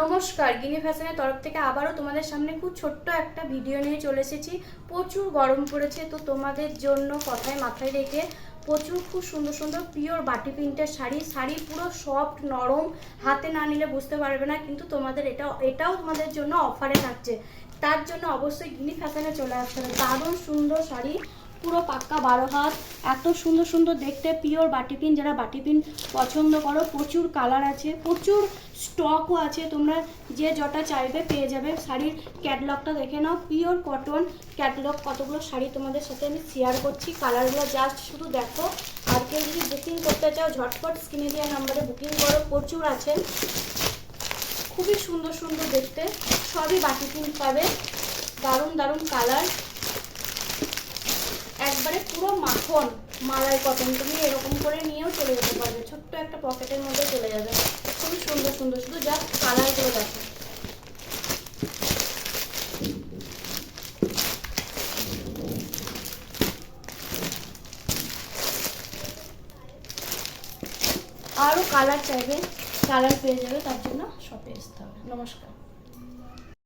নমস্কার, গিনি ফ্যাশনের তরফ থেকে আবারও তোমাদের সামনে খুব ছোট্ট একটা ভিডিও নিয়ে চলে এসেছি। প্রচুর গরম পড়েছে, তো তোমাদের জন্য কথায় মাথায় রেখে প্রচুর খুব সুন্দর সুন্দর পিওর বাটি প্রিন্টের শাড়ি পুরো সফট নরম, হাতে না নিলে বুঝতে পারবে না, কিন্তু তোমাদের এটাও তোমাদের জন্য অফারে থাকছে। তার জন্য অবশ্যই গিনি ফ্যাশনে চলে আসতে হবে। দারুণ সুন্দর শাড়ি, পুরো পাক্কা 12 হাত, এত সুন্দর সুন্দর দেখতে পিওর বাটি পিন। যারা বাটি পিন পছন্দ করো, প্রচুর কালার আছে, প্রচুর স্টকও আছে, তোমরা যে যটা চাইবে পেয়ে যাবে। শাড়ির ক্যাটলগটা দেখে নাও, পিওর কটন ক্যাটলগ। কতগুলো শাড়ি তোমাদের সাথে আমি শেয়ার করছি, কালারগুলো জাস্ট শুধু দেখো। আর কেউ যদি বুকিং করতে চাও ঝটপট স্ক্রিনে দেওয়া নাম্বারে বুকিং করো। প্রচুর আছে, খুবই সুন্দর সুন্দর দেখতে, সবই বাটি পিন পাবে। দারুণ দারুণ কালার, একবারে পুরো মাখন মালাই কটন। তুমি এরকম করে নিয়েও চলে যেতে পারবে, ছোট্ট একটা পকেটের মধ্যে চলে যাবে। খুবই সুন্দর সুন্দর, শুধু জাস্ট কালারগুলো দেখো। আরও কালার চাইবে, কালার পেয়ে যাবে, তার জন্য শপে আসতে হবে। নমস্কার।